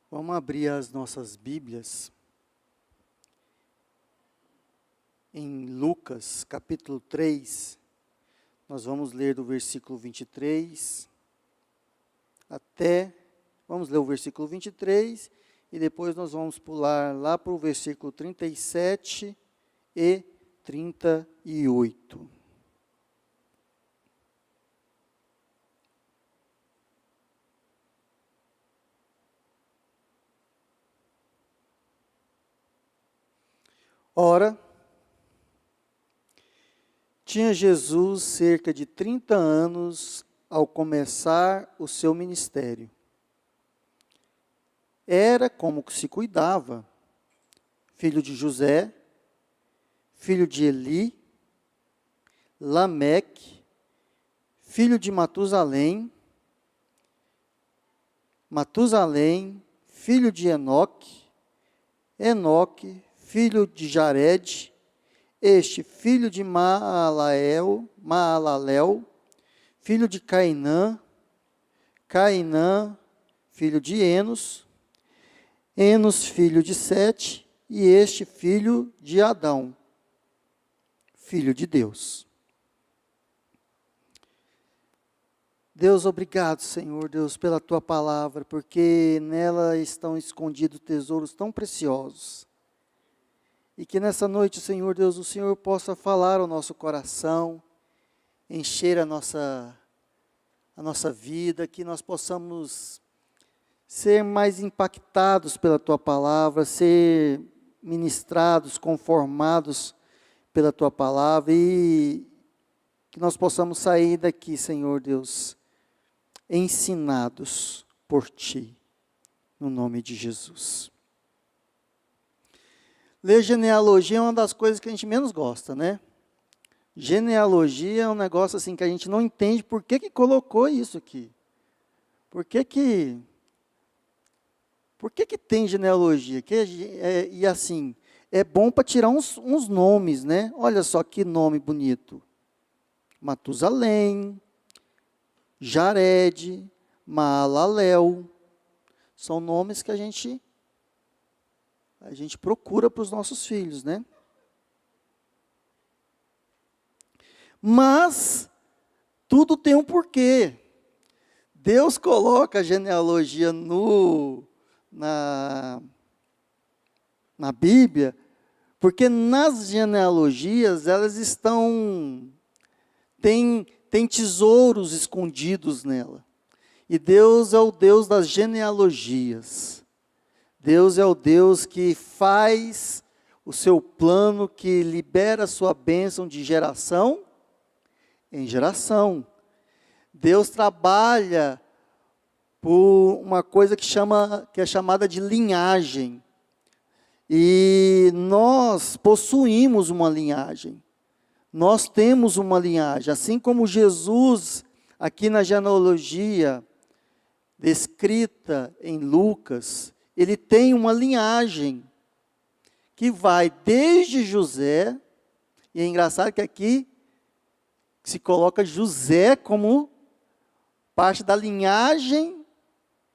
Vamos abrir as nossas Bíblias em Lucas, capítulo 3. Nós vamos ler do versículo 23 vamos ler o versículo 23 e depois nós vamos pular lá para o versículo 37 e 38. Ora, tinha Jesus cerca de 30 anos ao começar o seu ministério. Era como que se cuidava, filho de José, filho de Eli, Lameque, filho de Matusalém, filho de Enoque, filho de Jared, este filho de Maalalel, filho de Cainã, filho de Enos, filho de Sete, e este filho de Adão, filho de Deus. Deus, obrigado, Senhor Deus, pela Tua palavra, porque nela estão escondidos tesouros tão preciosos. E que nessa noite, Senhor Deus, o Senhor possa falar ao nosso coração, encher a nossa vida, que nós possamos ser mais impactados pela Tua palavra, ser ministrados, conformados pela Tua palavra e que nós possamos sair daqui, Senhor Deus, ensinados por Ti, no nome de Jesus. Ler genealogia é uma das coisas que a gente menos gosta, né? Genealogia é um negócio assim que a gente não entende por que colocou isso aqui. Por que tem genealogia? E assim, é bom para tirar uns nomes, né? Olha só que nome bonito. Matusalém, Jared, Maalalel. São nomes que a gente procura para os nossos filhos, né? Mas tudo tem um porquê. Deus coloca a genealogia na Bíblia, porque nas genealogias elas tem tesouros escondidos nela. E Deus é o Deus das genealogias. Deus é o Deus que faz o seu plano, que libera a sua bênção de geração em geração. Deus trabalha por uma coisa que é chamada de linhagem. E nós possuímos uma linhagem. Nós temos uma linhagem. Assim como Jesus, aqui na genealogia, descrita em Lucas, ele tem uma linhagem que vai desde José, e é engraçado que aqui se coloca José como parte da linhagem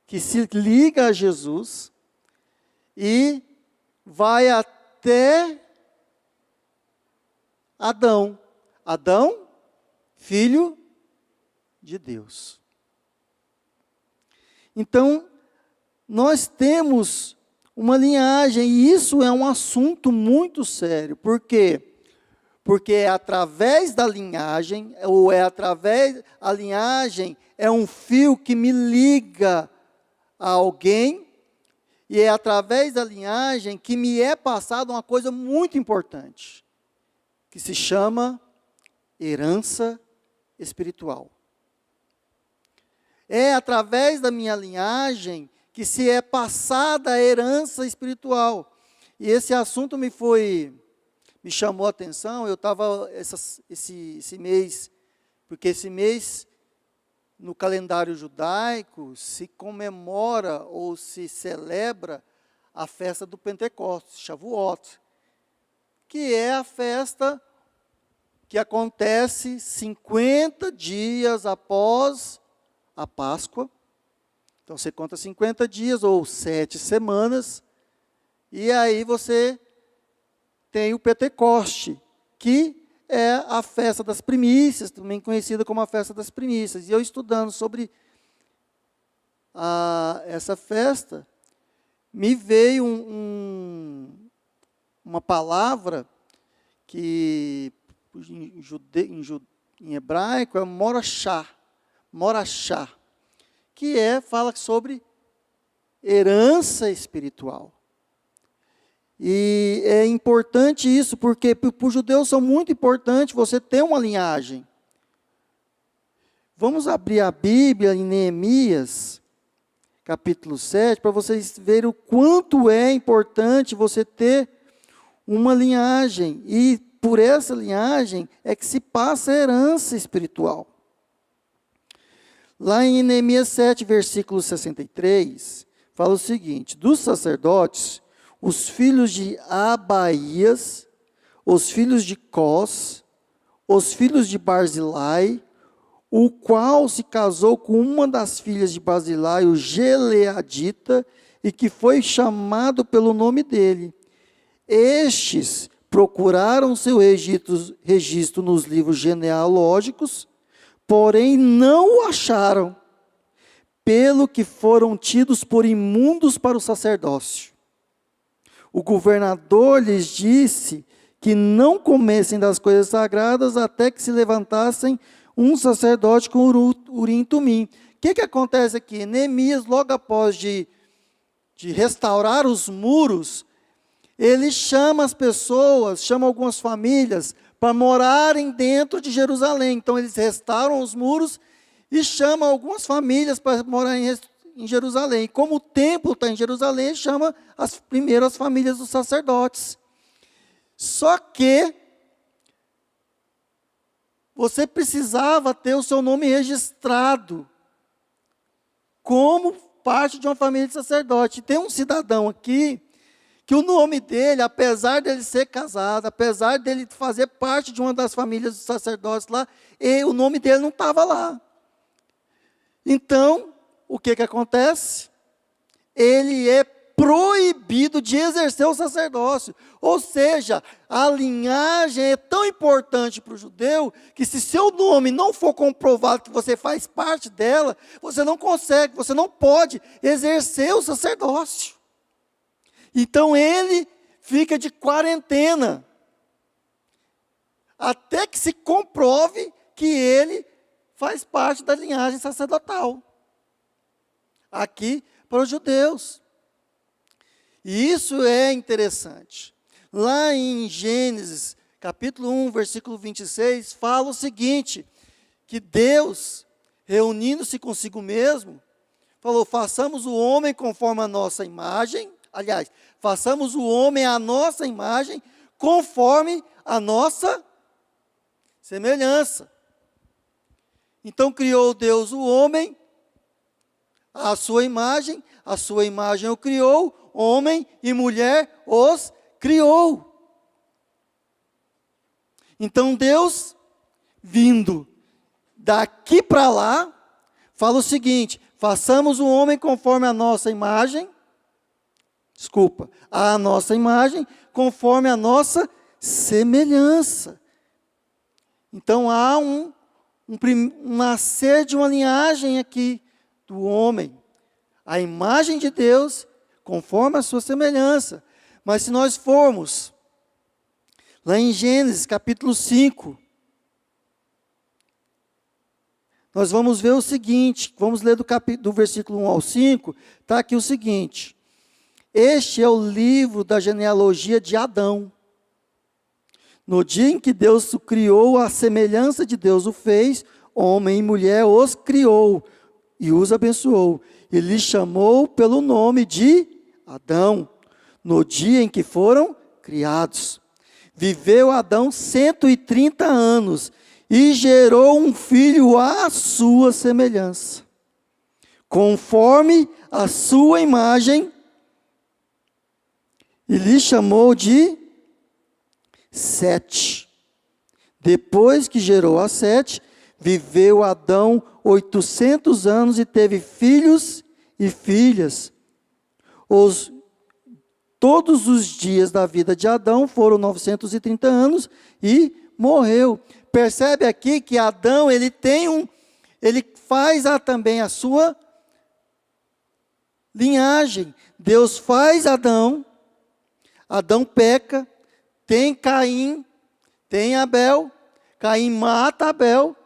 que se liga a Jesus, e vai até Adão. Adão, filho de Deus. Então, nós temos uma linhagem, e isso é um assunto muito sério. Por quê? Porque é através da linhagem, a linhagem é um fio que me liga a alguém, e é através da linhagem que me é passada uma coisa muito importante, que se chama herança espiritual. É através da minha linhagem que se é passada a herança espiritual. E esse assunto me chamou a atenção. Eu estava esse mês, porque esse mês, no calendário judaico, se comemora ou se celebra a festa do Pentecostes, Shavuot, que é a festa que acontece 50 dias após a Páscoa. Então você conta 50 dias ou 7 semanas, e aí você tem o Pentecoste, que é a festa das primícias, também conhecida como a festa das primícias. E eu estudando sobre essa festa, me veio uma palavra que em hebraico é morachá, que fala sobre herança espiritual. E é importante isso, porque para os judeus são muito importante você ter uma linhagem. Vamos abrir a Bíblia em Neemias, capítulo 7, para vocês verem o quanto é importante você ter uma linhagem. E por essa linhagem é que se passa a herança espiritual. Lá em Neemias 7, versículo 63, fala o seguinte: dos sacerdotes, os filhos de Abaías, os filhos de Cós, os filhos de Barzilai, o qual se casou com uma das filhas de Barzilai, o Gileadita, e que foi chamado pelo nome dele. Estes procuraram seu registro nos livros genealógicos, porém não o acharam, pelo que foram tidos por imundos para o sacerdócio. O governador lhes disse que não comessem das coisas sagradas até que se levantassem um sacerdote com Urim e Tumim. O que acontece aqui? Neemias, logo após de restaurar os muros, ele chama as pessoas, chama algumas famílias para morarem dentro de Jerusalém. Então eles restauram os muros e chamam algumas famílias para morarem em Jerusalém. Como o templo está em Jerusalém, chama primeiro as famílias dos sacerdotes. Só que você precisava ter o seu nome registrado como parte de uma família de sacerdote. Tem um cidadão aqui que o nome dele, apesar dele ser casado, apesar dele fazer parte de uma das famílias dos sacerdotes lá, o nome dele não estava lá. Então, o que acontece? Ele é proibido de exercer o sacerdócio. Ou seja, a linhagem é tão importante para o judeu, que se seu nome não for comprovado que você faz parte dela, você não consegue, você não pode exercer o sacerdócio. Então ele fica de quarentena, até que se comprove que ele faz parte da linhagem sacerdotal. Aqui para os judeus. E isso é interessante. Lá em Gênesis, capítulo 1, versículo 26, fala o seguinte, que Deus, reunindo-se consigo mesmo, falou: façamos o homem conforme a nossa imagem, aliás, façamos o homem à nossa imagem, conforme a nossa semelhança. Então criou Deus o homem, a sua imagem o criou, homem e mulher os criou. Então Deus, vindo daqui para lá, fala o seguinte: façamos o homem conforme a nossa imagem, a nossa imagem, conforme a nossa semelhança. Então há um nascer de uma linhagem aqui do homem, a imagem de Deus, conforme a sua semelhança. Mas se nós formos lá em Gênesis capítulo 5, nós vamos ver o seguinte, vamos ler do versículo 1 ao 5, está aqui o seguinte: este é o livro da genealogia de Adão. No dia em que Deus o criou, a semelhança de Deus o fez, homem e mulher os criou e os abençoou. E lhes chamou pelo nome de Adão, no dia em que foram criados. Viveu Adão 130 anos e gerou um filho à sua semelhança, conforme a sua imagem, e lhe chamou de Sete. Depois que gerou a Sete, viveu Adão 800 anos e teve filhos e filhas. Todos os dias da vida de Adão foram 930 anos e morreu. Percebe aqui que Adão, ele faz também a sua linhagem. Deus faz Adão peca, tem Caim, tem Abel, Caim mata Abel,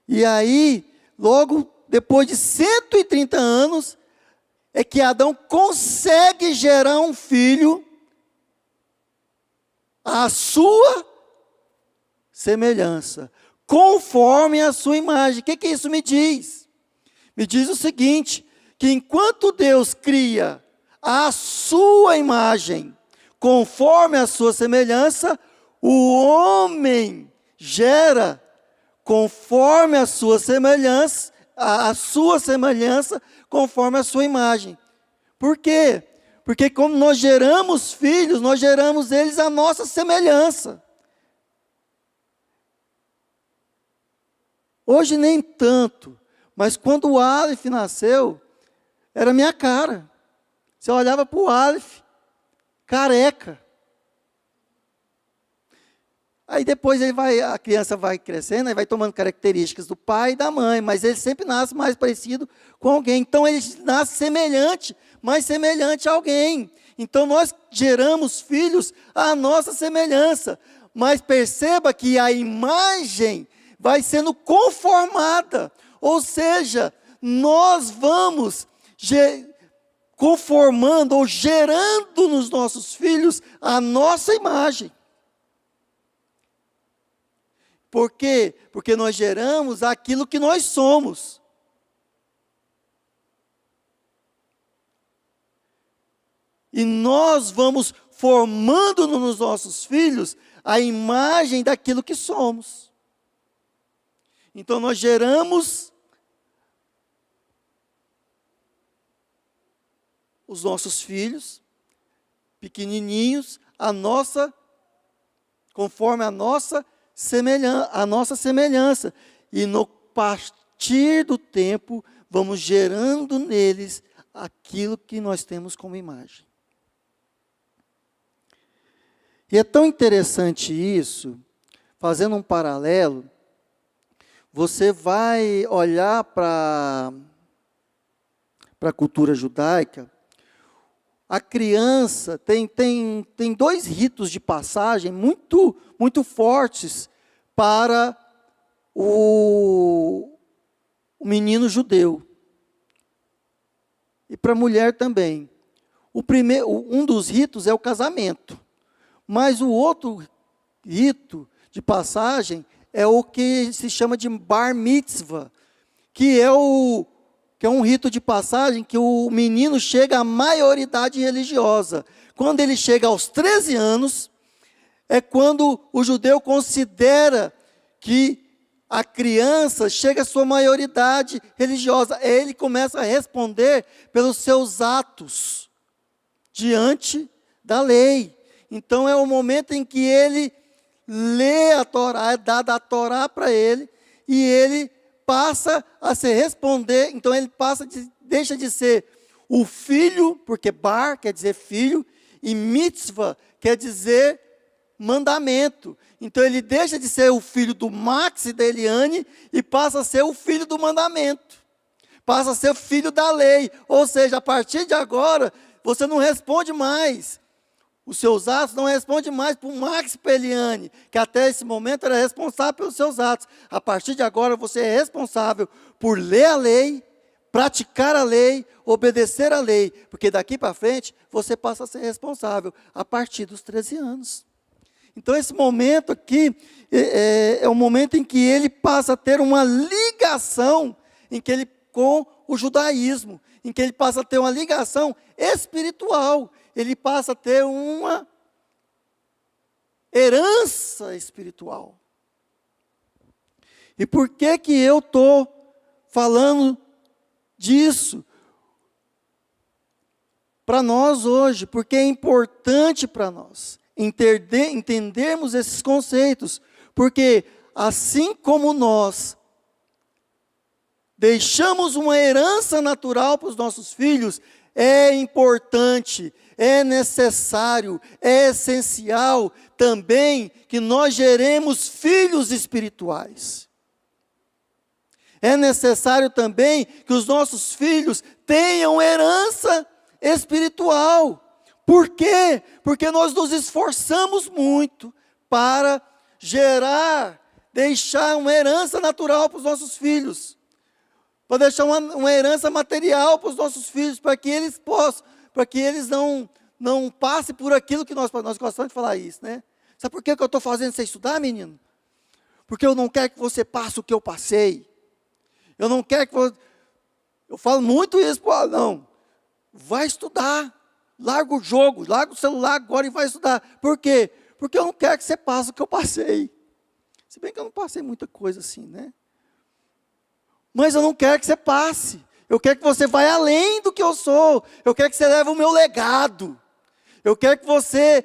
e aí, logo depois de 130 anos, é que Adão consegue gerar um filho à sua semelhança, conforme a sua imagem. O que isso me diz? Me diz o seguinte, que enquanto Deus cria a sua imagem, conforme a sua semelhança, o homem gera conforme a sua semelhança, conforme a sua imagem. Por quê? Porque como nós geramos filhos, nós geramos eles à nossa semelhança. Hoje nem tanto, mas quando o Aleph nasceu, era minha cara. Você olhava para o Aleph, careca. Aí depois a criança vai crescendo, e vai tomando características do pai e da mãe, mas ele sempre nasce mais parecido com alguém. Então ele nasce semelhante, mais semelhante a alguém. Então nós geramos filhos à nossa semelhança. Mas perceba que a imagem vai sendo conformada. Ou seja, nós vamos conformando ou gerando nos nossos filhos a nossa imagem. Por quê? Porque nós geramos aquilo que nós somos. E nós vamos formando nos nossos filhos a imagem daquilo que somos. Então nós geramos os nossos filhos, pequenininhos, conforme a nossa semelhança. E no partir do tempo, vamos gerando neles aquilo que nós temos como imagem. E é tão interessante isso, fazendo um paralelo, você vai olhar para a cultura judaica. A criança tem dois ritos de passagem muito fortes para o menino judeu. E para a mulher também. Um dos ritos é o casamento. Mas o outro rito de passagem é o que se chama de bar mitzvah, que é um rito de passagem que o menino chega à maioridade religiosa. Quando ele chega aos 13 anos, é quando o judeu considera que a criança chega à sua maioridade religiosa. Ele começa a responder pelos seus atos diante da lei. Então é o momento em que ele lê a Torá, é dada a Torá para ele, e ele passa a se responder. Então ele deixa de ser o filho, porque bar quer dizer filho, e mitzvah quer dizer mandamento. Então ele deixa de ser o filho do Max e da Eliane e passa a ser o filho do mandamento. Passa a ser o filho da lei. Ou seja, a partir de agora, você não responde mais. Os seus atos não respondem mais para o Max e para a Eliane, que até esse momento era responsável pelos seus atos. A partir de agora, você é responsável por ler a lei, praticar a lei, obedecer a lei. Porque daqui para frente, você passa a ser responsável a partir dos 13 anos. Então, esse momento aqui é o momento em que ele passa a ter uma ligação com o judaísmo, em que ele passa a ter uma ligação espiritual. Ele passa a ter uma herança espiritual. E por que eu estou falando disso para nós hoje? Porque é importante para nós entendermos esses conceitos. Porque assim como nós deixamos uma herança natural para os nossos filhos, é importante, é necessário, é essencial também que nós geremos filhos espirituais. É necessário também que os nossos filhos tenham herança espiritual. Por quê? Porque nós nos esforçamos muito para deixar uma herança natural para os nossos filhos, para deixar uma herança material para os nossos filhos, para que eles possam, para que eles não passem por aquilo que nós gostamos de falar isso, né? Sabe por que eu estou fazendo você estudar, menino? Porque eu não quero que você passe o que eu passei. Eu não quero que você... Eu falo muito isso para o Alão. Vai estudar. Larga o jogo, larga o celular agora e vai estudar. Por quê? Porque eu não quero que você passe o que eu passei. Se bem que eu não passei muita coisa assim, né? Mas eu não quero que você passe. Eu quero que você vá além do que eu sou. Eu quero que você leve o meu legado. Eu quero que você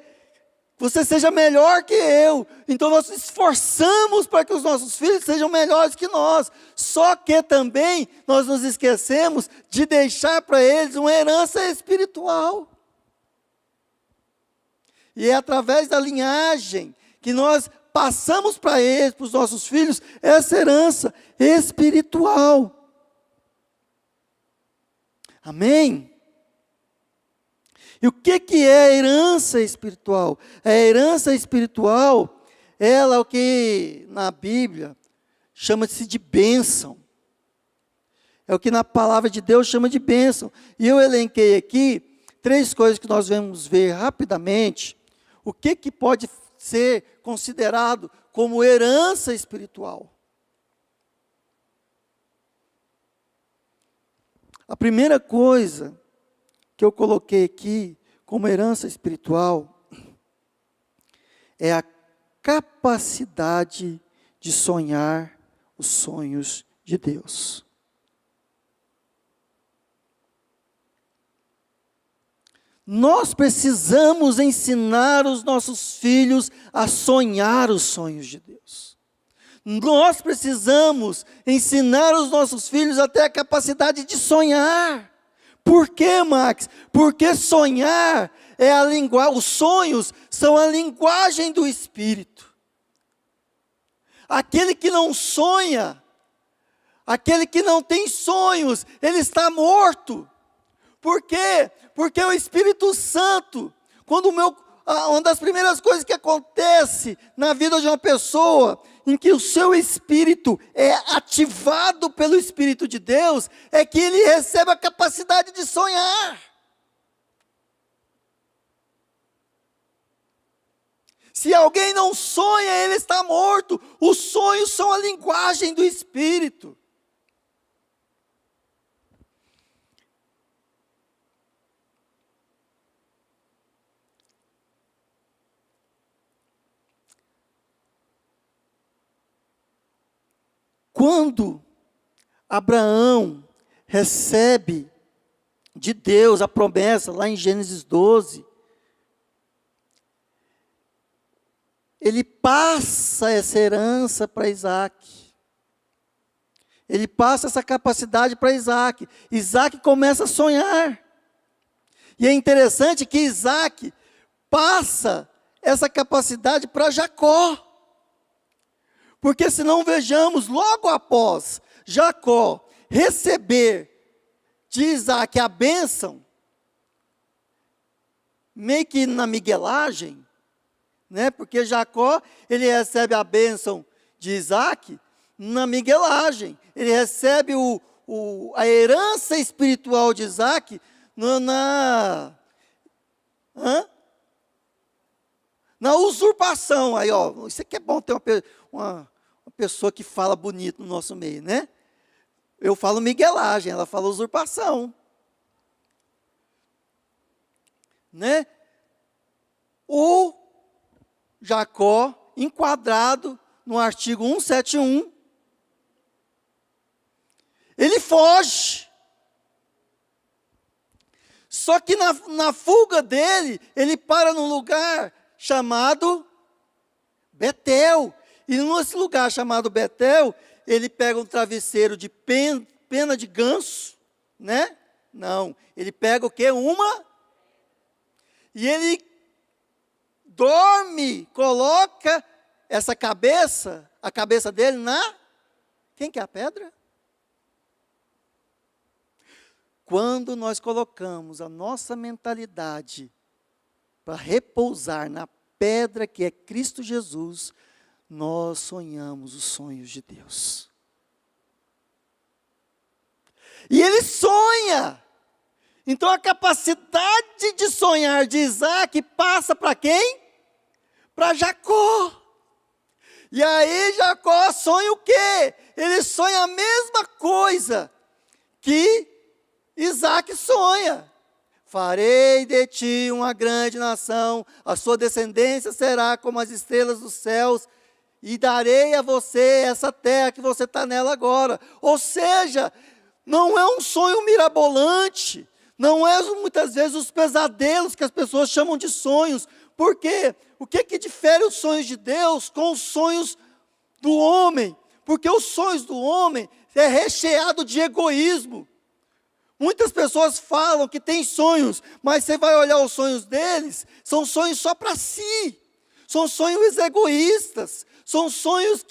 seja melhor que eu. Então nós nos esforçamos para que os nossos filhos sejam melhores que nós. Só que também nós nos esquecemos de deixar para eles uma herança espiritual. E é através da linhagem que nós passamos para eles, para os nossos filhos, essa herança espiritual. Amém? E o que é a herança espiritual? A herança espiritual, ela é o que na Bíblia chama-se de bênção. É o que na palavra de Deus chama de bênção. E eu elenquei aqui 3 coisas que nós vamos ver rapidamente. O que pode ser considerado como herança espiritual? A primeira coisa que eu coloquei aqui como herança espiritual é a capacidade de sonhar os sonhos de Deus. Nós precisamos ensinar os nossos filhos a sonhar os sonhos de Deus. Nós precisamos ensinar os nossos filhos a ter a capacidade de sonhar. Por quê, Max? Porque sonhar é a linguagem, os sonhos são a linguagem do Espírito. Aquele que não sonha, aquele que não tem sonhos, ele está morto. Por quê? Porque o Espírito Santo, uma das primeiras coisas que acontece na vida de uma pessoa, em que o seu espírito é ativado pelo Espírito de Deus, é que ele recebe a capacidade de sonhar. Se alguém não sonha, ele está morto. Os sonhos são a linguagem do Espírito. Quando Abraão recebe de Deus a promessa, lá em Gênesis 12, ele passa essa herança para Isaac. Ele passa essa capacidade para Isaac. Isaac começa a sonhar. E é interessante que Isaac passa essa capacidade para Jacó. Porque se não vejamos, logo após Jacó receber de Isaac a bênção, meio que na miguelagem, né? Porque Jacó, ele recebe a bênção de Isaac na miguelagem. Ele recebe a herança espiritual de Isaac na usurpação. Aí, ó, isso aqui é bom ter uma pessoa que fala bonito no nosso meio, né? Eu falo miguelagem, ela fala usurpação. Né? O Jacó, enquadrado no artigo 171, ele foge. Só que na fuga dele, ele para num lugar chamado Betel. E nesse lugar chamado Betel, ele pega um travesseiro de pena de ganso, né? Não, ele pega o quê? E ele dorme, coloca essa cabeça, a cabeça dele quem que é a pedra? Quando nós colocamos a nossa mentalidade para repousar na pedra que é Cristo Jesus, nós sonhamos os sonhos de Deus. E ele sonha. Então a capacidade de sonhar de Isaac passa para quem? Para Jacó. E aí Jacó sonha o quê? Ele sonha a mesma coisa que Isaac sonha. Farei de ti uma grande nação, a sua descendência será como as estrelas dos céus, e darei a você essa terra que você está nela agora. Ou seja, não é um sonho mirabolante, não é muitas vezes os pesadelos que as pessoas chamam de sonhos. Por quê? O que difere os sonhos de Deus com os sonhos do homem? Porque os sonhos do homem é recheado de egoísmo. Muitas pessoas falam que têm sonhos, mas você vai olhar os sonhos deles, são sonhos só para si. São sonhos egoístas, são sonhos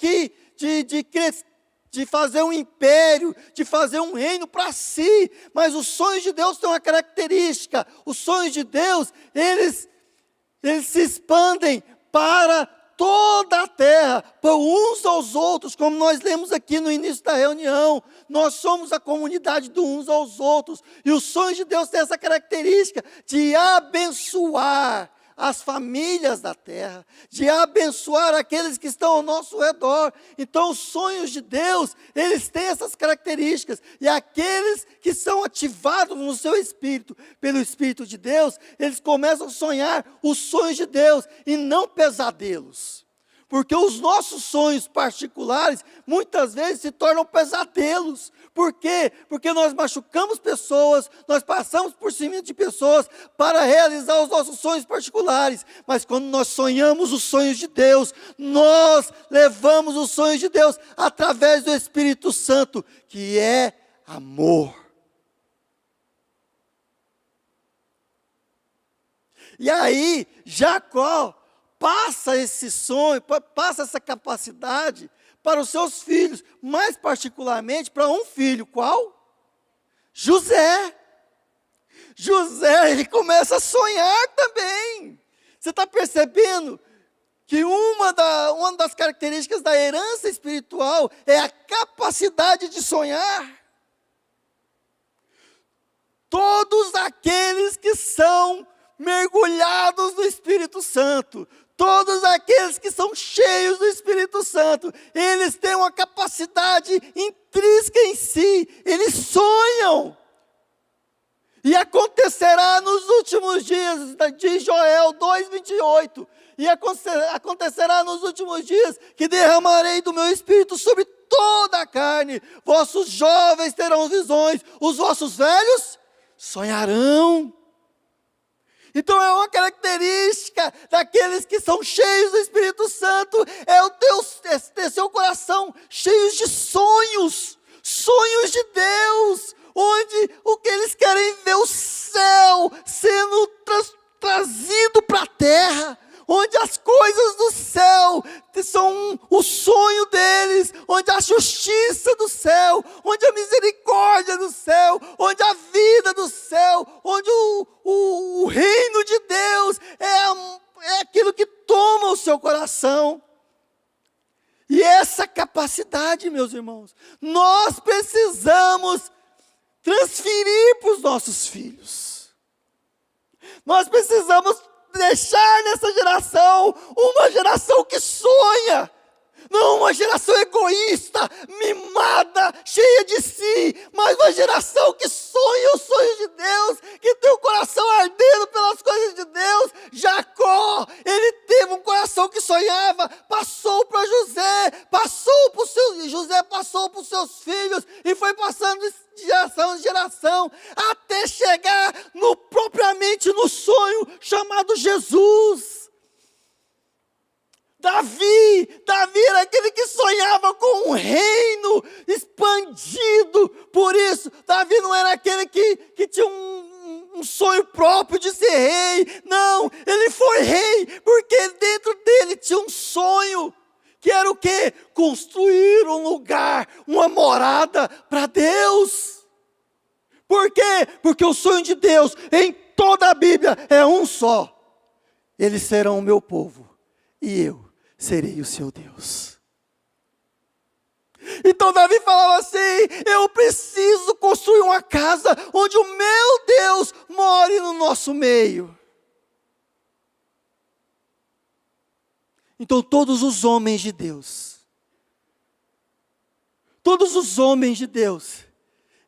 de fazer um império, de fazer um reino para si. Mas os sonhos de Deus têm uma característica. Os sonhos de Deus, eles se expandem para toda a terra, para uns aos outros, como nós lemos aqui no início da reunião. Nós somos a comunidade de uns aos outros, e os sonhos de Deus têm essa característica de abençoar as famílias da terra, de abençoar aqueles que estão ao nosso redor. Então os sonhos de Deus, eles têm essas características, e aqueles que são ativados no seu espírito, pelo Espírito de Deus, eles começam a sonhar os sonhos de Deus, e não pesadelos, porque os nossos sonhos particulares, muitas vezes se tornam pesadelos. Por quê? Porque nós machucamos pessoas, nós passamos por cima de pessoas para realizar os nossos sonhos particulares. Mas quando nós sonhamos os sonhos de Deus, nós levamos os sonhos de Deus através do Espírito Santo, que é amor. E aí, Jacó passa esse sonho, passa essa capacidade para os seus filhos, mais particularmente para um filho, qual? José. José, ele começa a sonhar também. Você está percebendo que uma das características da herança espiritual é a capacidade de sonhar? Todos aqueles que são mergulhados no Espírito Santo, todos aqueles que são cheios do Espírito Santo, eles têm uma capacidade intrínseca em si, eles sonham. E acontecerá nos últimos dias, de Joel 2:28, e acontecerá nos últimos dias que derramarei do meu Espírito sobre toda a carne, vossos jovens terão visões, os vossos velhos sonharão. Então é uma característica daqueles que são cheios do Espírito Santo, ter seu coração cheios de sonhos de Deus, onde o que eles querem ver o céu sendo trazido para a terra, onde as coisas do céu são o sonho deles, onde a justiça do céu, onde a misericórdia do céu, onde a vida do céu, onde o reino de Deus é aquilo que toma o seu coração. E essa capacidade, meus irmãos, nós precisamos transferir para os nossos filhos. Nós precisamos deixar nessa geração uma geração que sonha, não uma geração egoísta, mimada, cheia de si, mas uma geração que sonha os sonhos de Deus, que tem o coração ardendo pelas coisas de Deus. Jacó, ele teve um coração que sonhava, passou para José, José passou para os seus filhos, e foi passando de geração em geração, até chegar propriamente no sonho chamado Jesus. Davi era aquele que sonhava com um reino expandido. Por isso, Davi não era aquele que tinha um sonho próprio de ser rei. Não, ele foi rei porque dentro dele tinha um sonho. Que era o quê? Construir um lugar, uma morada para Deus. Por quê? Porque o sonho de Deus em toda a Bíblia é um só. Eles serão o meu povo e eu serei o seu Deus. Então Davi falava assim: eu preciso construir uma casa onde o meu Deus more no nosso meio. Então todos os homens de Deus,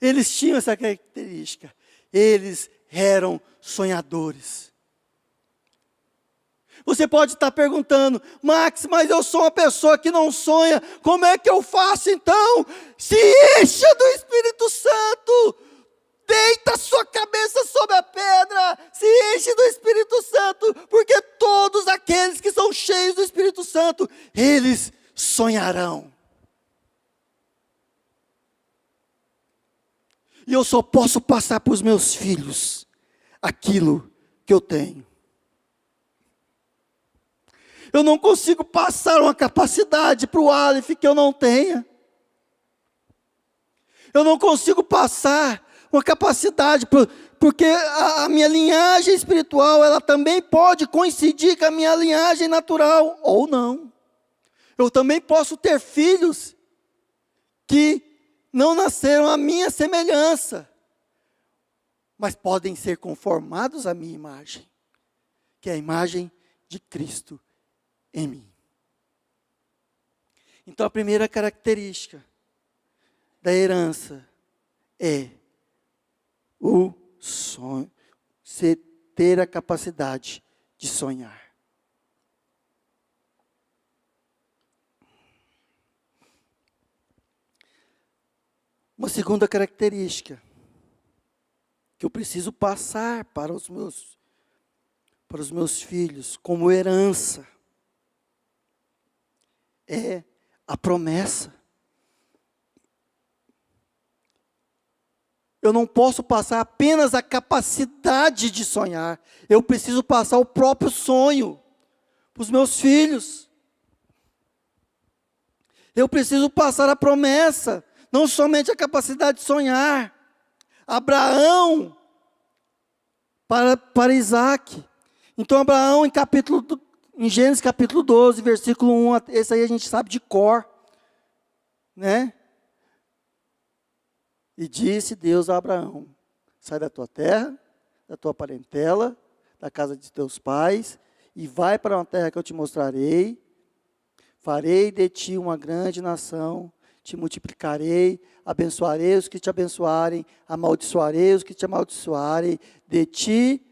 eles tinham essa característica. Eles eram sonhadores. Você pode estar perguntando: Max, mas eu sou uma pessoa que não sonha, como é que eu faço então? Se encha do Espírito Santo, deita a sua cabeça sobre a pedra, se enche do Espírito Santo, porque todos aqueles que são cheios do Espírito Santo, eles sonharão. E eu só posso passar para os meus filhos aquilo que eu tenho. Eu não consigo passar uma capacidade para o Aleph que eu não tenha. Eu não consigo passar uma capacidade, porque a minha linhagem espiritual, ela também pode coincidir com a minha linhagem natural, ou não. Eu também posso ter filhos que não nasceram à minha semelhança, mas podem ser conformados à minha imagem, que é a imagem de Cristo em mim. Então a primeira característica da herança é o sonho, você ter a capacidade de sonhar. Uma segunda característica que eu preciso passar para os meus filhos como herança é a promessa. Eu não posso passar apenas a capacidade de sonhar. Eu preciso passar o próprio sonho para os meus filhos. Eu preciso passar a promessa, não somente a capacidade de sonhar. Abraão para Isaac. Então Abraão em Gênesis capítulo 12, versículo 1, esse aí a gente sabe de cor, né? E disse Deus a Abraão: sai da tua terra, da tua parentela, da casa de teus pais, e vai para uma terra que eu te mostrarei. Farei de ti uma grande nação, te multiplicarei, abençoarei os que te abençoarem, amaldiçoarei os que te amaldiçoarem. De ti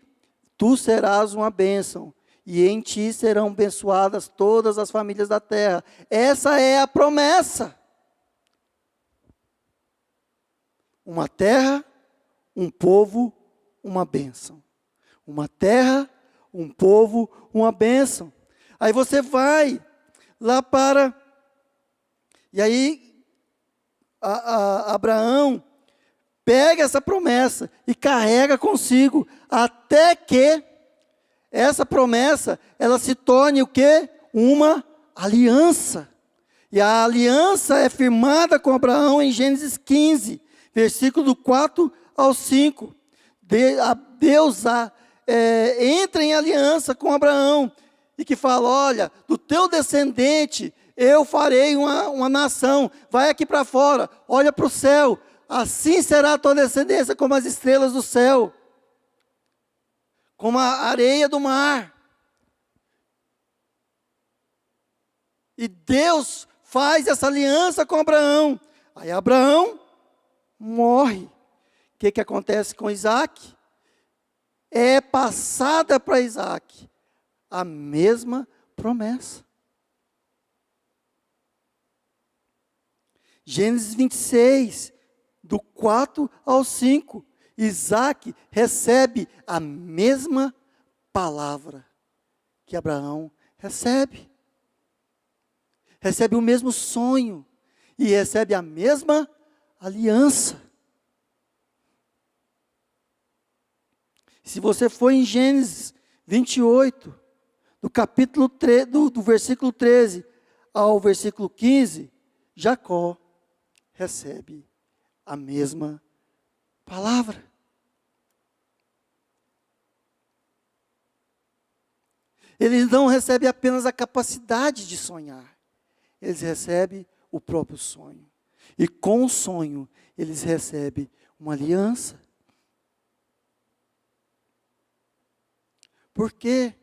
tu serás uma bênção, e em ti serão abençoadas todas as famílias da terra. Essa é a promessa. Uma terra, um povo, uma bênção. Uma terra, um povo, uma bênção. Aí você vai lá para... E aí, Abraão pega essa promessa e carrega consigo, até que essa promessa, ela se torne o quê? Uma aliança. E a aliança é firmada com Abraão em Gênesis 15, versículo do 4 ao 5. Deus entra em aliança com Abraão, e que fala: olha, do teu descendente eu farei uma nação, vai aqui para fora, olha para o céu, assim será a tua descendência como as estrelas do céu, como a areia do mar. E Deus faz essa aliança com Abraão. Aí Abraão morre. O que acontece com Isaac? É passada para Isaac a mesma promessa. Gênesis 26, do 4 ao 5. Isaac recebe a mesma palavra que Abraão recebe. recebe o mesmo sonho e recebe a mesma aliança. Se você for em Gênesis 28, do capítulo 3, do versículo 13 ao versículo 15, Jacó recebe a mesma palavra. Eles não recebem apenas a capacidade de sonhar, eles recebem o próprio sonho. E com o sonho, eles recebem uma aliança. Por quê?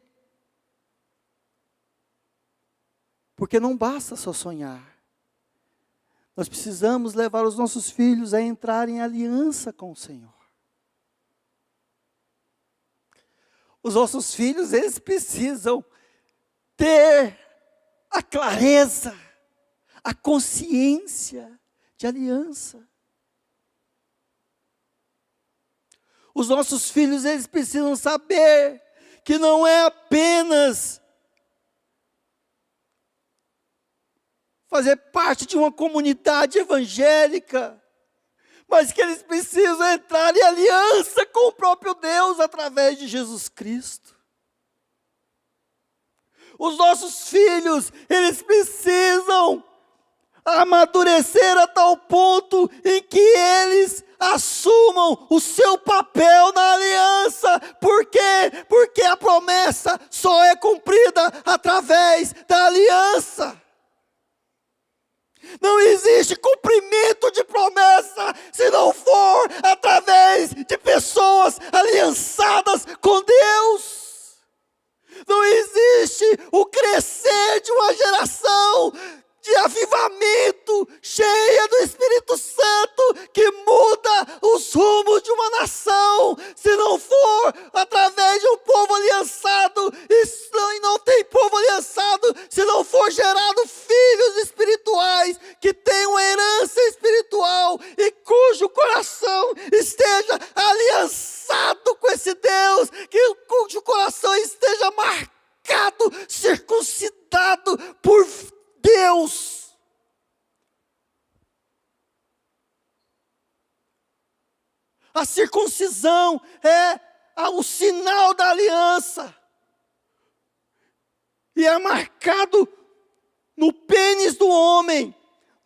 Porque não basta só sonhar. Nós precisamos levar os nossos filhos a entrar em aliança com o Senhor. Os nossos filhos, eles precisam ter a clareza, a consciência de aliança. Os nossos filhos, eles precisam saber que não é apenas fazer parte de uma comunidade evangélica, mas que eles precisam entrar em aliança com o próprio Deus através de Jesus Cristo. Os nossos filhos, eles precisam amadurecer a tal ponto em que eles assumam o seu papel na aliança. Por quê? Porque a promessa só é cumprida através da aliança. Não existe cumprimento de promessa se não for através de pessoas aliançadas com Deus. Não existe o crescer de uma geração de avivamento, cheia do Espírito Santo, que muda os rumos de uma nação, se não for através de um povo aliançado, e não tem povo aliançado, se não for gerado filhos espirituais, que tenham herança espiritual, e cujo coração esteja aliançado com esse Deus, cujo coração esteja marcado, circuncidado por Deus. A circuncisão é o sinal da aliança. E é marcado no pênis do homem,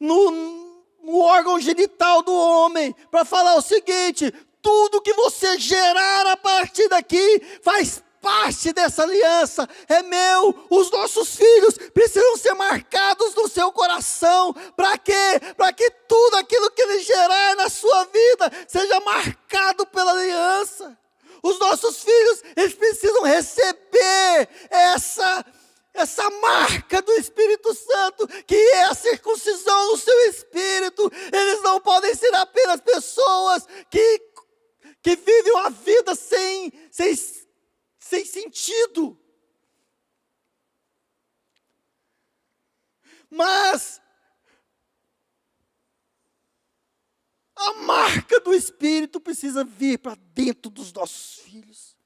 no órgão genital do homem, para falar o seguinte: tudo que você gerar a partir daqui faz parte dessa aliança, é meu. Os nossos filhos precisam ser marcados no seu coração. Para quê? Para que tudo aquilo que ele gerar na sua vida seja marcado pela aliança. Os nossos filhos, eles precisam receber essa marca do Espírito Santo, que é a circuncisão no seu espírito. Eles não podem ser apenas pessoas que vivem uma vida sem sentido. Mas a marca do Espírito precisa vir para dentro dos nossos filhos.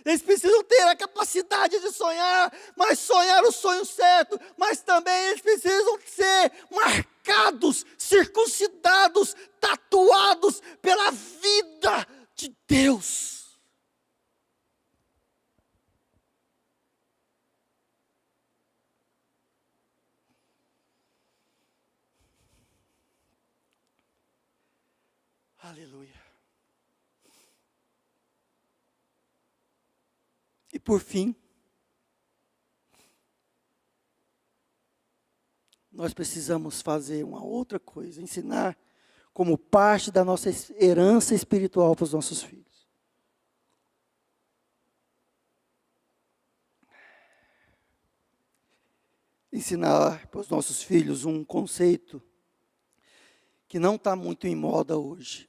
Eles precisam ter a capacidade de sonhar, mas sonhar o sonho certo, mas também eles precisam ser marcados, circuncidados, tatuados pela vida de Deus. Aleluia. E por fim, nós precisamos fazer uma outra coisa, ensinar como parte da nossa herança espiritual para os nossos filhos. Ensinar para os nossos filhos um conceito que não está muito em moda hoje.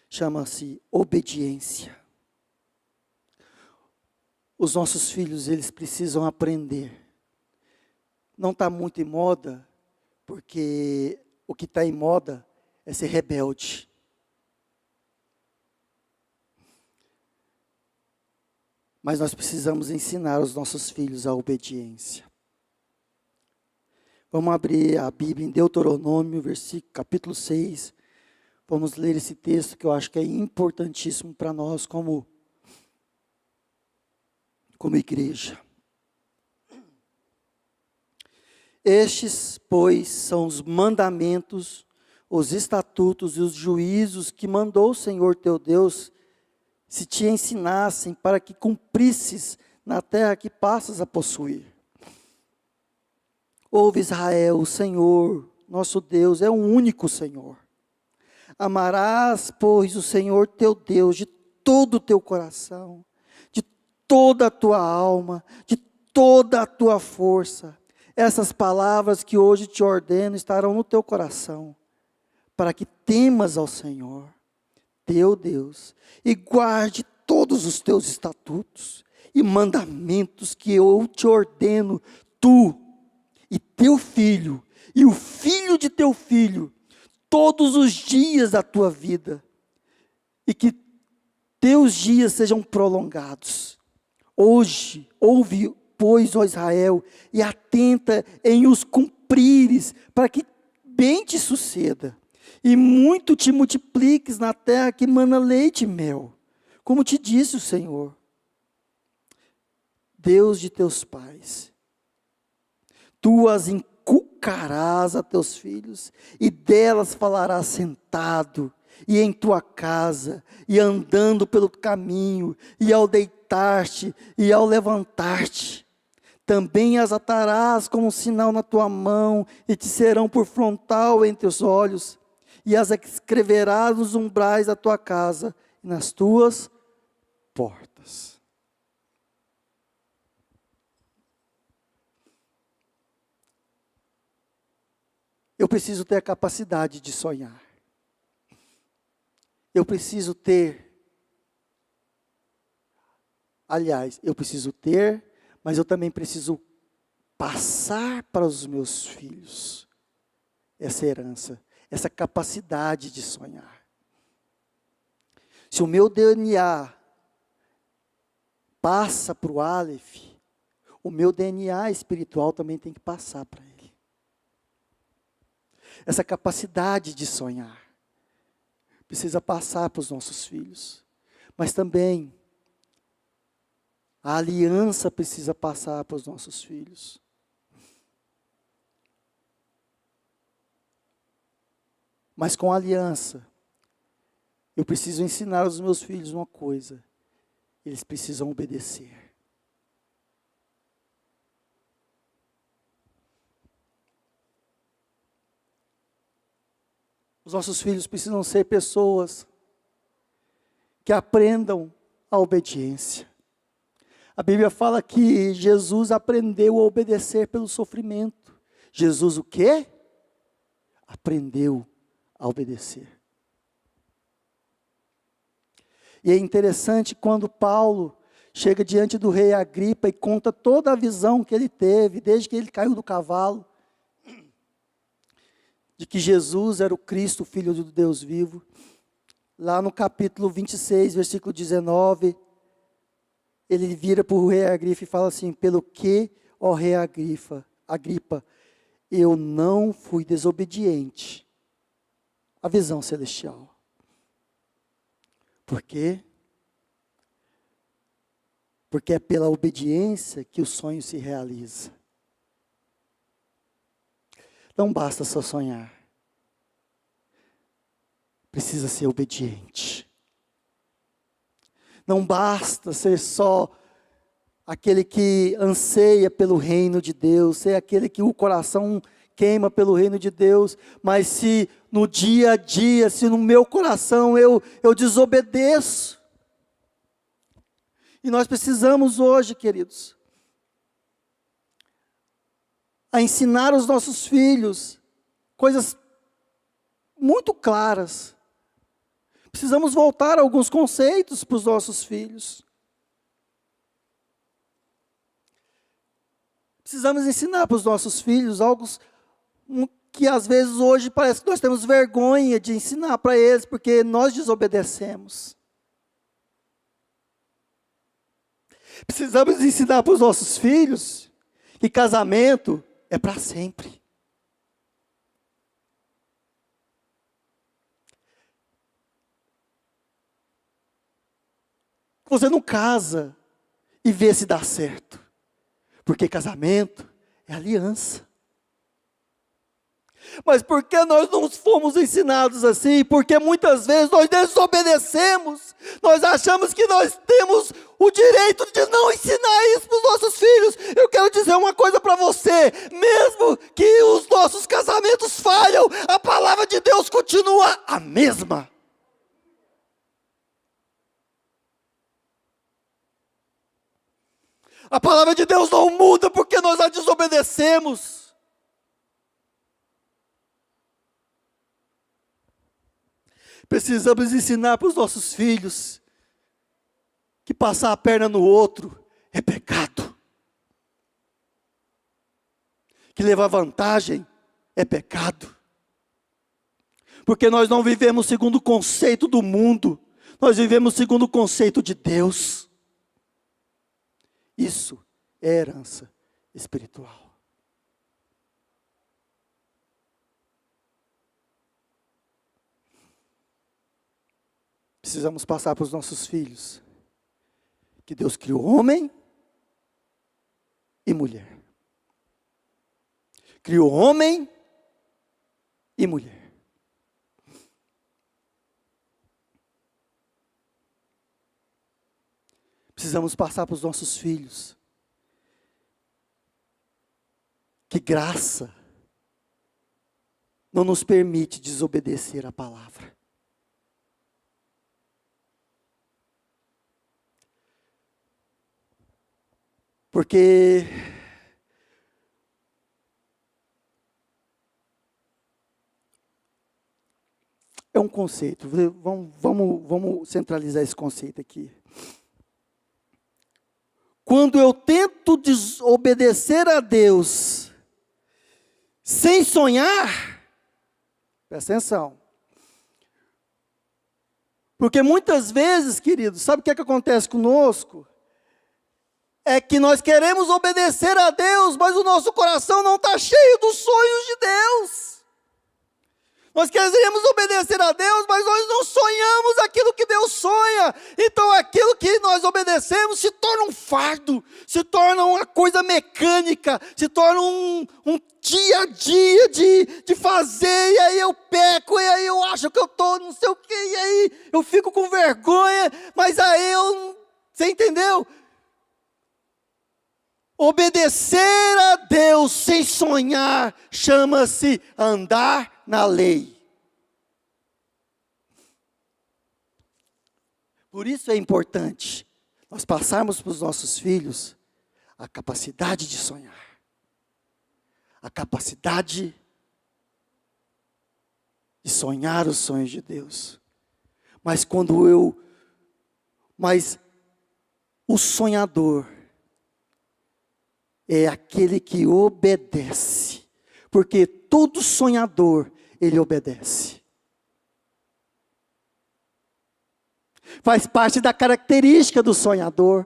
Chama-se obediência. Os nossos filhos, eles precisam aprender. Não está muito em moda, porque o que está em moda é ser rebelde. Mas nós precisamos ensinar os nossos filhos a obediência. Vamos abrir a Bíblia em Deuteronômio, capítulo 6. Vamos ler esse texto que eu acho que é importantíssimo para nós como igreja. Estes, pois, são os mandamentos, os estatutos e os juízos que mandou o Senhor teu Deus, se te ensinassem para que cumprisses na terra que passas a possuir. Ouve, Israel, o Senhor, nosso Deus, é o único Senhor. Amarás, pois, o Senhor teu Deus de todo o teu coração, de toda a tua alma, de toda a tua força. Essas palavras que hoje te ordeno estarão no teu coração, para que temas ao Senhor, teu Deus, e guarde todos os teus estatutos e mandamentos que eu te ordeno, tu e teu filho, e o filho de teu filho, todos os dias da tua vida, e que teus dias sejam prolongados. Hoje, ouve, pois, ó Israel, e atenta em os cumprires, para que bem te suceda, e muito te multipliques na terra que mana leite e mel, como te disse o Senhor, Deus de teus pais. Tu as inculcarás a teus filhos, e delas falarás sentado, e em tua casa, e andando pelo caminho, e ao deitar-te, e ao levantar-te. Também as atarás como um sinal na tua mão, e te serão por frontal entre os olhos, e as escreverás nos umbrais da tua casa, e nas tuas portas. Eu preciso ter a capacidade de sonhar. Eu preciso ter, eu preciso ter, mas eu também preciso passar para os meus filhos essa herança, essa capacidade de sonhar. Se o meu DNA passa para o Aleph, o meu DNA espiritual também tem que passar para ele. Essa capacidade de sonhar precisa passar para os nossos filhos, mas também a aliança precisa passar para os nossos filhos. Mas com a aliança, eu preciso ensinar aos meus filhos uma coisa: eles precisam obedecer. Os nossos filhos precisam ser pessoas que aprendam a obediência. A Bíblia fala que Jesus aprendeu a obedecer pelo sofrimento. Jesus o quê? Aprendeu a obedecer. E é interessante quando Paulo chega diante do rei Agripa e conta toda a visão que ele teve, desde que ele caiu do cavalo, de que Jesus era o Cristo, o Filho do Deus vivo. Lá no capítulo 26, versículo 19, ele vira para o rei Agripa e fala assim: pelo que, ó rei Agripa, eu não fui desobediente à visão celestial. Por quê? Porque é pela obediência que o sonho se realiza. Não basta só sonhar. Precisa ser obediente. Não basta ser só aquele que anseia pelo reino de Deus, ser aquele que o coração queima pelo reino de Deus, mas se no dia a dia, se no meu coração eu desobedeço. E nós precisamos hoje, queridos, a ensinar os nossos filhos coisas muito claras. Precisamos voltar a alguns conceitos para os nossos filhos. Precisamos ensinar para os nossos filhos algo que às vezes hoje parece que nós temos vergonha de ensinar para eles, porque nós desobedecemos. Precisamos ensinar para os nossos filhos que casamento é para sempre. Você não casa e vê se dá certo. Porque casamento é aliança. Mas por que nós não fomos ensinados assim? Porque muitas vezes nós desobedecemos. Nós achamos que nós temos o direito de não ensinar isso para os nossos filhos. Eu quero dizer uma coisa para você. Mesmo que os nossos casamentos falham, a palavra de Deus continua a mesma. A palavra de Deus não muda porque nós a desobedecemos. Precisamos ensinar para os nossos filhos que passar a perna no outro é pecado. Que levar vantagem é pecado. Porque nós não vivemos segundo o conceito do mundo, nós vivemos segundo o conceito de Deus. Isso é herança espiritual. Precisamos passar para os nossos filhos que Deus criou homem e mulher. Criou homem e mulher. Precisamos passar para os nossos filhos que graça não nos permite desobedecer a palavra. Porque é um conceito, vamos centralizar esse conceito aqui. Quando eu tento desobedecer a Deus sem sonhar, presta atenção. Porque muitas vezes, queridos, sabe o que acontece conosco? É que nós queremos obedecer a Deus, mas o nosso coração não está cheio dos sonhos de Deus. Nós queremos obedecer a Deus, mas nós não sonhamos aquilo que Deus sonha. Então aquilo que nós obedecemos se torna um fardo, se torna uma coisa mecânica, se torna um dia a dia de fazer, e aí eu peco, e aí eu acho que eu estou não sei o que, e aí eu fico com vergonha, mas aí você entendeu? Obedecer a Deus sem sonhar chama-se andar na lei. Por isso é importante nós passarmos para os nossos filhos a capacidade de sonhar, a capacidade de sonhar os sonhos de Deus. Mas o sonhador é aquele que obedece, porque todo sonhador, ele obedece. Faz parte da característica do sonhador.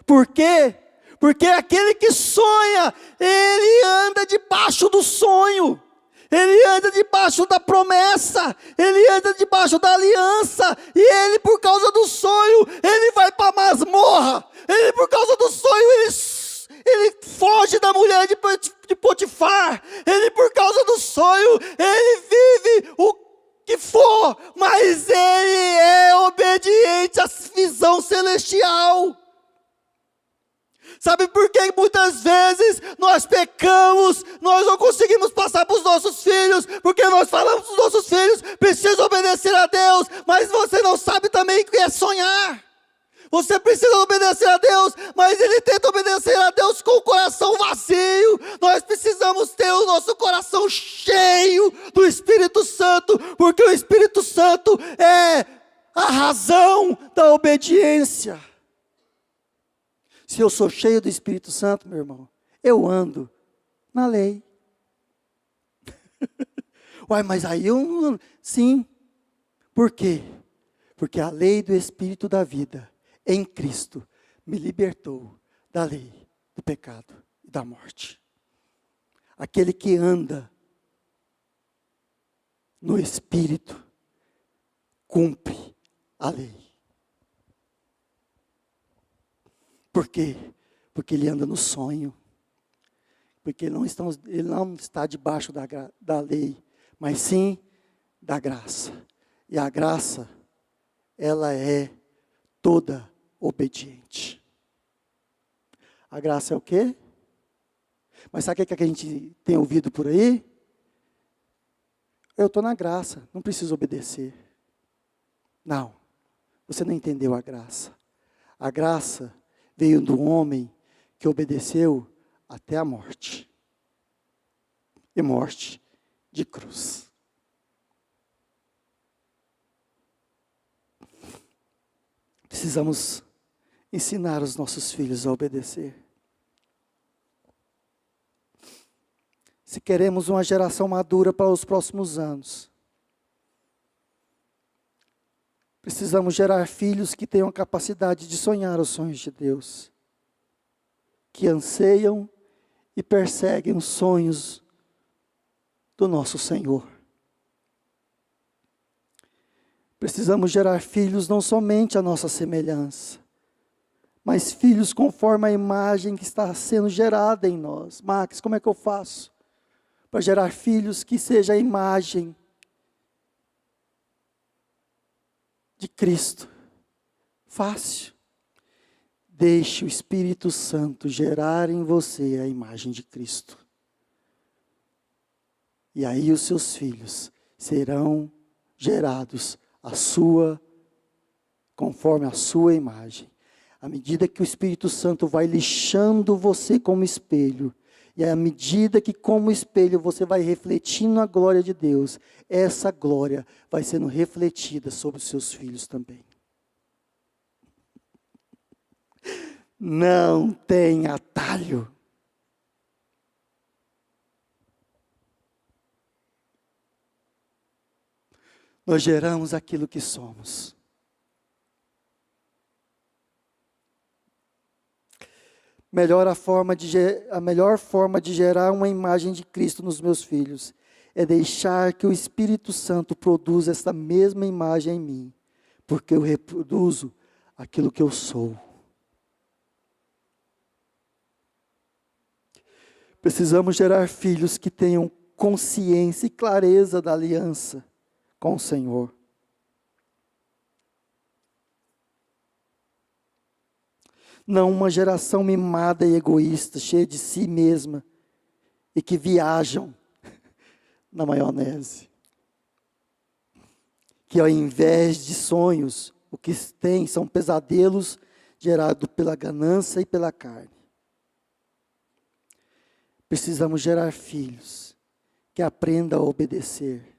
Por quê? Porque aquele que sonha, ele anda debaixo do sonho, ele anda debaixo da promessa, ele anda debaixo da aliança, e ele, por causa do sonho, ele vai para a masmorra, ele, por causa do sonho, ele foge da mulher de Potifar. Ele, por causa do sonho, ele vive o que for, mas ele é obediente à visão celestial. Sabe por que muitas vezes nós pecamos, nós não conseguimos passar para os nossos filhos? Porque nós falamos para os nossos filhos, precisa obedecer a Deus, mas você não sabe também o que é sonhar. Você precisa obedecer a Deus, mas ele tenta obedecer a Deus com o coração vazio. Nós precisamos ter o nosso coração cheio do Espírito Santo, porque o Espírito Santo é a razão da obediência. Se eu sou cheio do Espírito Santo, meu irmão, eu ando na lei. Uai, mas aí eu... Sim. Por quê? Porque a lei do Espírito da vida em Cristo me libertou da lei do pecado e da morte. Aquele que anda no Espírito cumpre a lei. Por quê? Porque ele anda no sonho. Porque ele não está debaixo da lei, mas sim da graça. E a graça, ela é toda obediente. A graça é o quê? Mas sabe o que a gente tem ouvido por aí? Eu estou na graça, não preciso obedecer. Não, você não entendeu a graça. A graça veio do homem que obedeceu até a morte. E morte de cruz. Precisamos ensinar os nossos filhos a obedecer. Se queremos uma geração madura para os próximos anos, precisamos gerar filhos que tenham a capacidade de sonhar os sonhos de Deus, que anseiam e perseguem os sonhos do nosso Senhor. Precisamos gerar filhos não somente à nossa semelhança, mas filhos conforme a imagem que está sendo gerada em nós. Max, como é que eu faço para gerar filhos que seja a imagem de Cristo? Fácil. Deixe o Espírito Santo gerar em você a imagem de Cristo. E aí os seus filhos serão gerados conforme a sua imagem. À medida que o Espírito Santo vai lixando você como espelho, e à medida que como espelho você vai refletindo a glória de Deus, essa glória vai sendo refletida sobre os seus filhos também. Não tem atalho. Nós geramos aquilo que somos. A melhor forma de gerar uma imagem de Cristo nos meus filhos é deixar que o Espírito Santo produza essa mesma imagem em mim, porque eu reproduzo aquilo que eu sou. Precisamos gerar filhos que tenham consciência e clareza da aliança com o Senhor. Não uma geração mimada e egoísta, cheia de si mesma, e que viajam na maionese. Que ao invés de sonhos, o que tem são pesadelos gerados pela ganância e pela carne. Precisamos gerar filhos que aprendam a obedecer,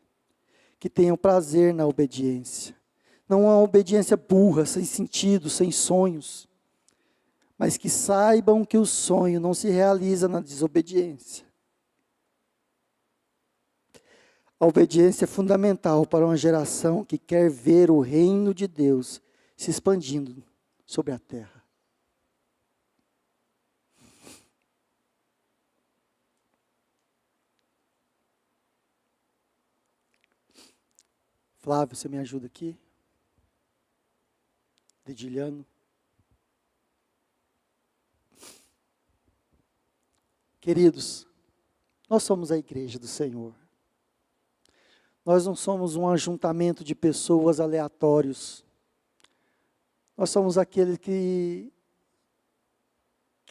que tenham prazer na obediência. Não uma obediência burra, sem sentido, sem sonhos, mas que saibam que o sonho não se realiza na desobediência. A obediência é fundamental para uma geração que quer ver o reino de Deus se expandindo sobre a terra. Flávio, você me ajuda aqui? Dedilhando. Queridos, nós somos a igreja do Senhor. Nós não somos um ajuntamento de pessoas aleatórios. Nós somos aqueles que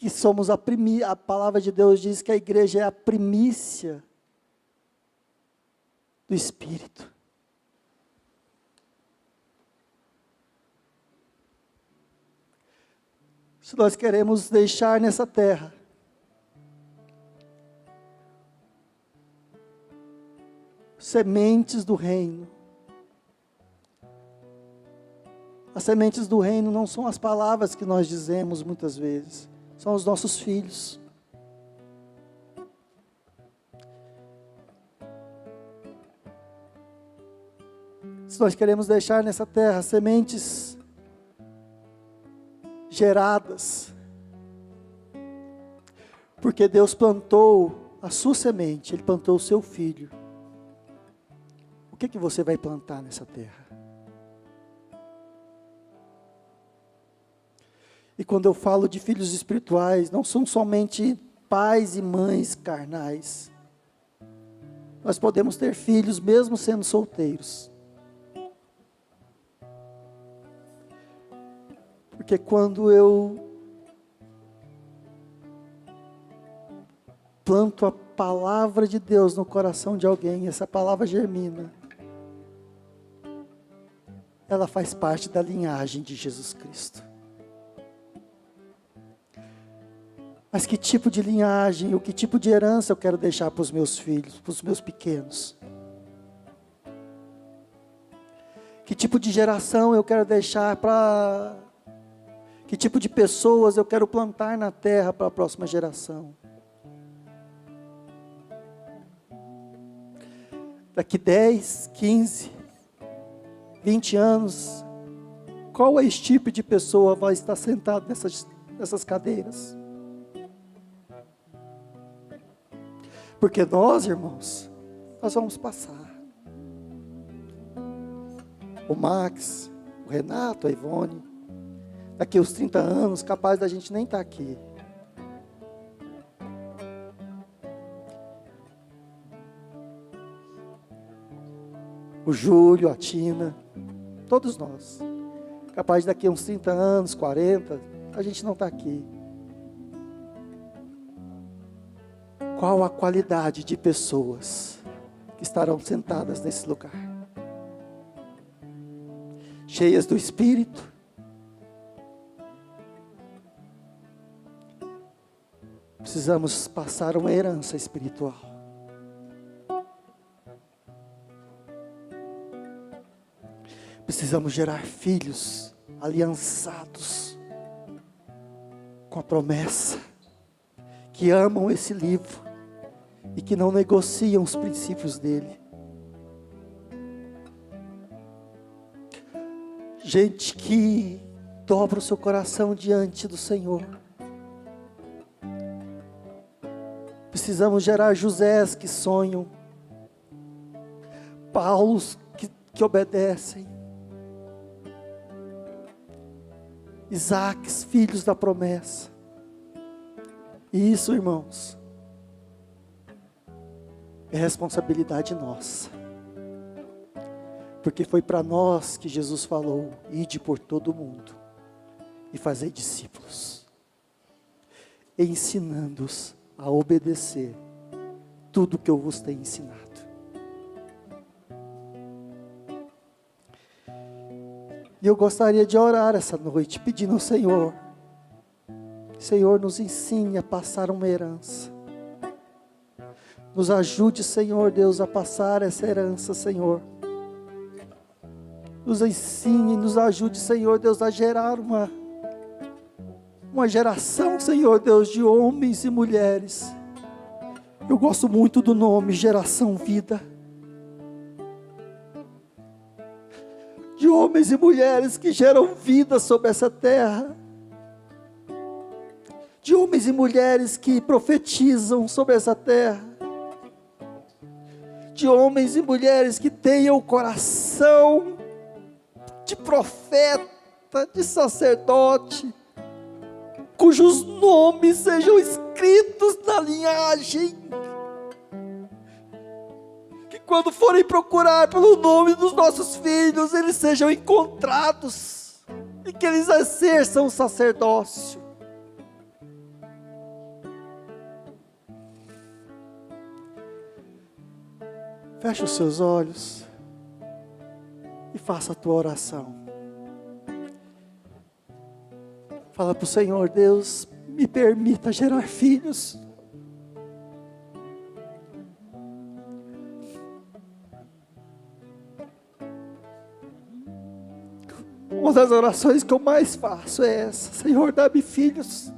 somos a primícia. A palavra de Deus diz que a igreja é a primícia do Espírito. Se nós queremos deixar nessa terra sementes do reino. As sementes do reino não são as palavras que nós dizemos muitas vezes, são os nossos filhos. Se nós queremos deixar nessa terra sementes geradas, porque Deus plantou a sua semente, Ele plantou o seu filho. O que você vai plantar nessa terra? E quando eu falo de filhos espirituais, não são somente pais e mães carnais. Nós podemos ter filhos mesmo sendo solteiros. Porque quando eu planto a palavra de Deus no coração de alguém, essa palavra germina, ela faz parte da linhagem de Jesus Cristo. Mas que tipo de linhagem, ou que tipo de herança eu quero deixar para os meus filhos, para os meus pequenos? Que tipo de geração eu quero deixar para... Que tipo de pessoas eu quero plantar na terra para a próxima geração? Daqui 10, 15, 20 anos, qual é esse tipo de pessoa vai estar sentado nessas cadeiras? Porque nós, irmãos, nós vamos passar. O Max, o Renato, a Ivone, daqui uns 30 anos, capaz da gente nem estar aqui. O Júlio, a Tina, todos nós. Capaz daqui uns 30 anos, 40, a gente não está aqui. Qual a qualidade de pessoas que estarão sentadas nesse lugar? Cheias do Espírito? Precisamos passar uma herança espiritual. Precisamos gerar filhos aliançados com a promessa, que amam esse livro e que não negociam os princípios dele. Gente que dobra o seu coração diante do Senhor. Precisamos gerar Josés que sonham, Paulos que obedecem, Isaques, filhos da promessa. E isso, irmãos, é responsabilidade nossa. Porque foi para nós que Jesus falou: ide por todo o mundo e fazei discípulos, ensinando-os a obedecer tudo que eu vos tenho ensinado. E eu gostaria de orar essa noite, pedindo ao Senhor, Senhor, nos ensine a passar uma herança. Nos ajude, Senhor Deus, a passar essa herança, Senhor. Nos ensine, nos ajude, Senhor Deus, a gerar uma geração, Senhor Deus, de homens e mulheres. Eu gosto muito do nome Geração Vida. De homens e mulheres que geram vida sobre essa terra. De homens e mulheres que profetizam sobre essa terra. De homens e mulheres que tenham o coração de profeta, de sacerdote, cujos nomes sejam escritos na linhagem, que quando forem procurar pelo nome dos nossos filhos, eles sejam encontrados, e que eles exerçam o sacerdócio. Feche os seus olhos e faça a tua oração. Fala para o Senhor: Deus, me permita gerar filhos. Uma das orações que eu mais faço é essa: Senhor, dá-me filhos.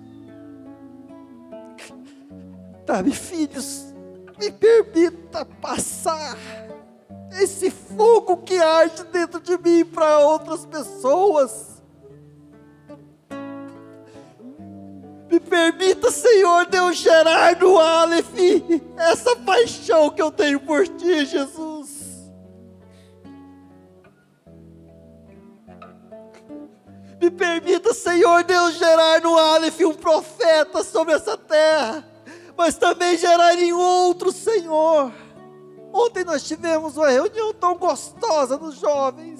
Dá-me filhos. Me permita passar esse fogo que arde dentro de mim para outras pessoas. Me permita, Senhor Deus, gerar no Aleph essa paixão que eu tenho por Ti, Jesus. Me permita Permita, Senhor Deus, gerar no Aleph um profeta sobre essa terra, mas também gerar em outros, Senhor. Ontem nós tivemos uma reunião tão gostosa dos jovens,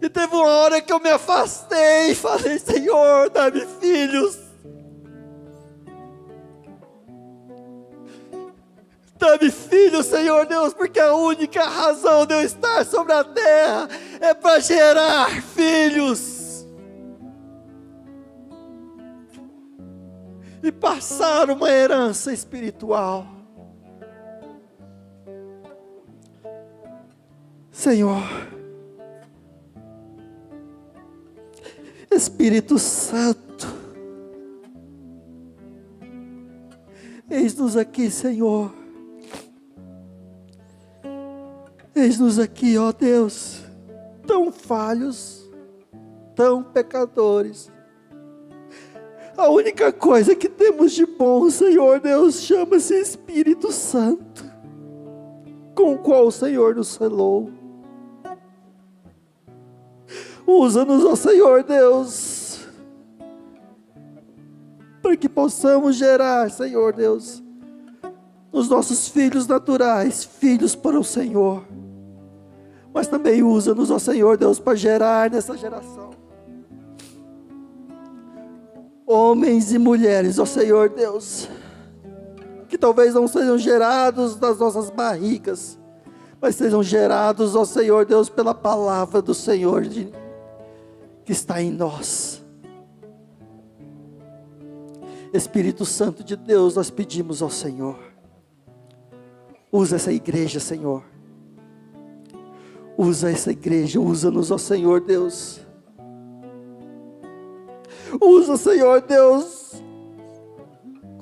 e teve uma hora que eu me afastei e falei: Senhor, dá-me filhos. Dá-me filhos, Senhor Deus, porque a única razão de eu estar sobre a terra é para gerar filhos e passar uma herança espiritual. Senhor, Espírito Santo, eis-nos aqui, Senhor. Eis-nos aqui, ó Deus, tão falhos, tão pecadores. A única coisa que temos de bom, Senhor Deus, chama-se Espírito Santo, com o qual o Senhor nos selou. Usa-nos, ó Senhor Deus, para que possamos gerar, Senhor Deus, nos nossos filhos naturais, filhos para o Senhor. Mas também usa-nos, ó Senhor Deus, para gerar nessa geração homens e mulheres, ó Senhor Deus, que talvez não sejam gerados das nossas barrigas, mas sejam gerados, ó Senhor Deus, pela palavra do Senhor que está em nós. Espírito Santo de Deus, nós pedimos ao Senhor, usa essa igreja, Senhor. Usa essa igreja, usa-nos, ó Senhor Deus. Usa, Senhor Deus,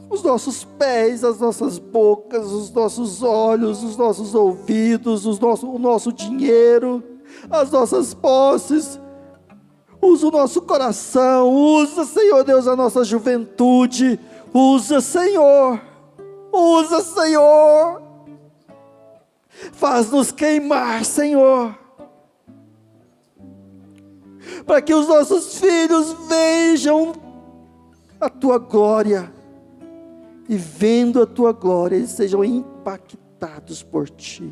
os nossos pés, as nossas bocas, os nossos olhos, os nossos ouvidos, o nosso dinheiro, as nossas posses. Usa o nosso coração, usa, Senhor Deus, a nossa juventude. Usa, Senhor. Usa, Senhor. Faz-nos queimar, Senhor, para que os nossos filhos vejam a Tua glória, e vendo a Tua glória, eles sejam impactados por Ti.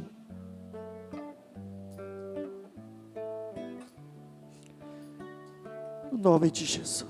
No nome de Jesus.